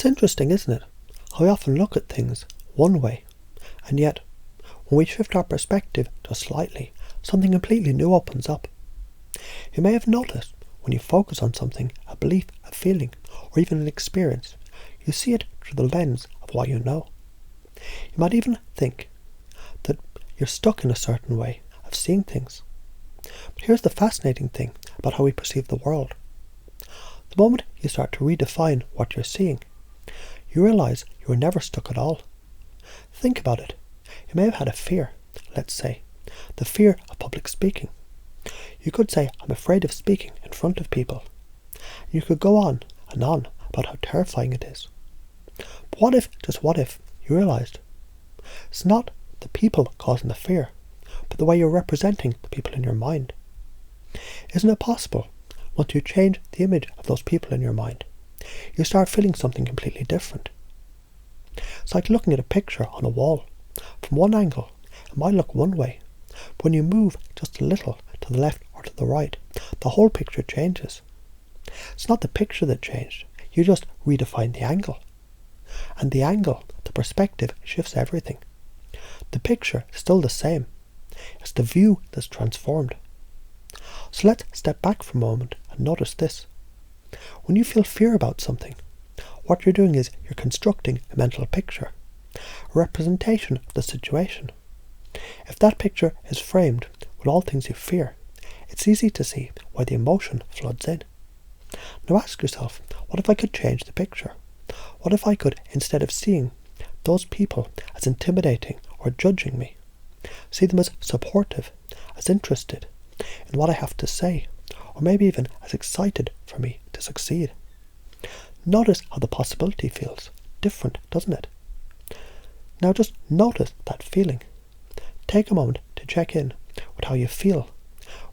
It's interesting, isn't it, how we often look at things one way, and yet, when we shift our perspective just slightly, something completely new opens up. You may have noticed when you focus on something, a belief, a feeling, or even an experience, you see it through the lens of what you know. You might even think that you're stuck in a certain way of seeing things. But here's the fascinating thing about how we perceive the world. The moment you start to redefine what you're seeing, you realise you were never stuck at all. Think about it. You may have had a fear, let's say, the fear of public speaking. You could say, I'm afraid of speaking in front of people. You could go on and on about how terrifying it is. But what if, just what if, you realised it's not the people causing the fear, but the way you're representing the people in your mind? Isn't it possible, once you change the image of those people in your mind, you start feeling something completely different? It's like looking at a picture on a wall. From one angle, it might look one way, but when you move just a little to the left or to the right, the whole picture changes. It's not the picture that changed, you just redefined the angle. And the angle, the perspective, shifts everything. The picture is still the same. It's the view that's transformed. So let's step back for a moment and notice this. When you feel fear about something, what you're doing is you're constructing a mental picture, a representation of the situation. If that picture is framed with all things you fear, it's easy to see why the emotion floods in. Now ask yourself, what if I could change the picture? What if I could, instead of seeing those people as intimidating or judging me, see them as supportive, as interested in what I have to say, or maybe even as excited for me to succeed? Notice how the possibility feels different, doesn't it? Now just notice that feeling. Take a moment to check in with how you feel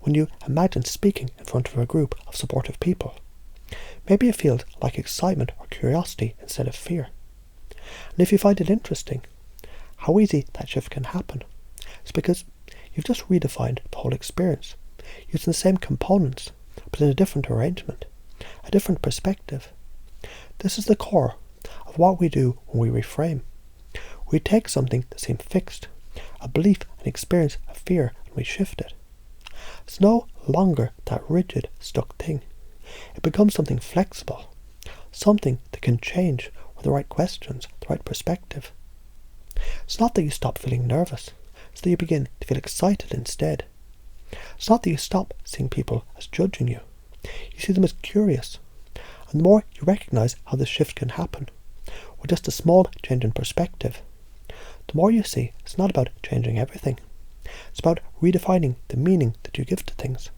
when you imagine speaking in front of a group of supportive people. Maybe it feels like excitement or curiosity instead of fear. And if you find it interesting, how easy that shift can happen, it's because you've just redefined the whole experience, using the same components, but in a different arrangement, a different perspective. This is the core of what we do when we reframe. We take something that seemed fixed, a belief, an experience, a fear, and we shift it. It's no longer that rigid, stuck thing. It becomes something flexible, something that can change with the right questions, the right perspective. It's not that you stop feeling nervous, it's that you begin to feel excited instead. It's not that you stop seeing people as judging you, you see them as curious. And the more you recognise how this shift can happen, with just a small change in perspective, the more you see it's not about changing everything. It's about redefining the meaning that you give to things.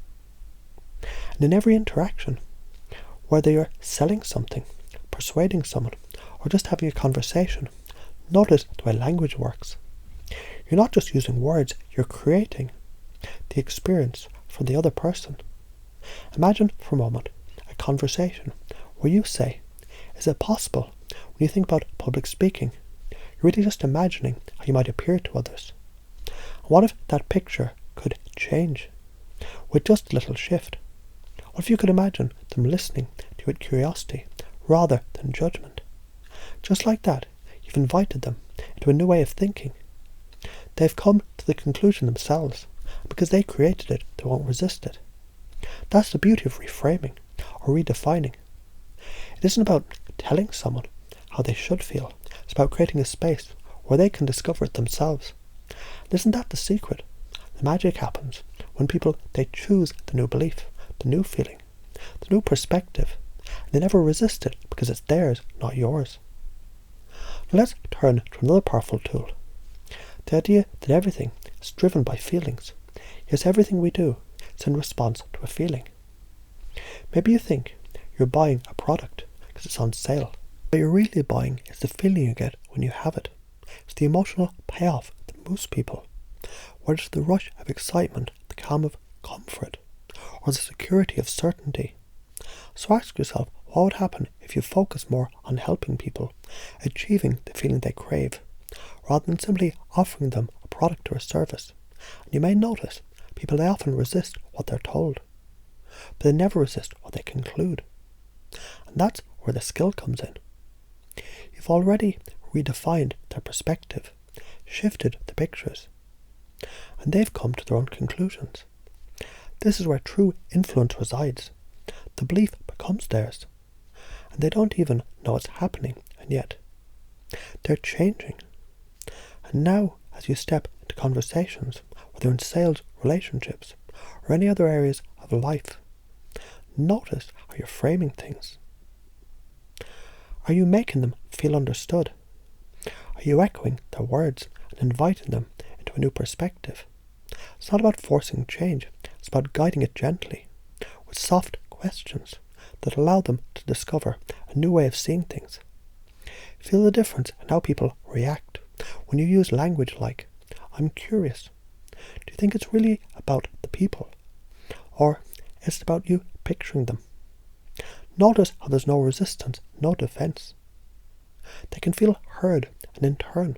And in every interaction, whether you're selling something, persuading someone, or just having a conversation, notice the way language works. You're not just using words, you're creating the experience for the other person. Imagine for a moment a conversation where you say, is it possible, when you think about public speaking, you're really just imagining how you might appear to others? And what if that picture could change with just a little shift? What if you could imagine them listening to you with curiosity rather than judgment? Just like that, you've invited them into a new way of thinking. They've come to the conclusion themselves, and because they created it, they won't resist it. That's the beauty of reframing or redefining. It isn't about telling someone how they should feel. It's about creating a space where they can discover it themselves. And isn't that the secret? The magic happens when people, they choose the new belief, the new feeling, the new perspective, and they never resist it because it's theirs, not yours. Now let's turn to another powerful tool. The idea that everything is driven by feelings. Yes, everything we do is in response to a feeling. Maybe you think you're buying a product because it's on sale. What you're really buying is the feeling you get when you have it. It's the emotional payoff that moves people. Whether it's the rush of excitement, the calm of comfort, or the security of certainty. So ask yourself, what would happen if you focus more on helping people, achieving the feeling they crave, rather than simply offering them a product or a service? And you may notice people, they often resist what they're told, but they never resist what they conclude. And that's where the skill comes in. You've already redefined their perspective, shifted the pictures, and they've come to their own conclusions. This is where true influence resides. The belief becomes theirs, and they don't even know it's happening, and yet they're changing. And now, as you step into conversations, whether in sales, relationships, or any other areas of life, notice how you're framing things. Are you making them feel understood? Are you echoing their words and inviting them into a new perspective? It's not about forcing change, it's about guiding it gently, with soft questions that allow them to discover a new way of seeing things. Feel the difference in how people react when you use language like, "I'm curious. Do you think it's really about the people? Or is it about you picturing them?" Notice how there's no resistance, no defense. They can feel heard, and in turn,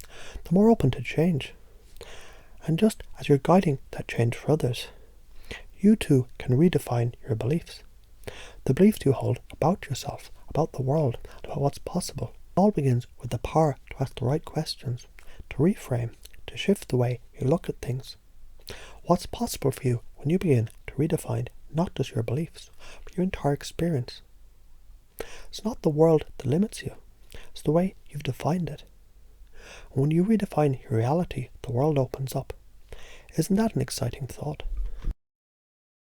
they're more open to change. And just as you're guiding that change for others, you too can redefine your beliefs. The beliefs you hold about yourself, about the world, and about what's possible. It all begins with the power to ask the right questions, to reframe, to shift the way you look at things. What's possible for you when you begin to redefine not just your beliefs, but your entire experience? It's not the world that limits you, it's the way you've defined it. And when you redefine your reality, the world opens up. Isn't that an exciting thought?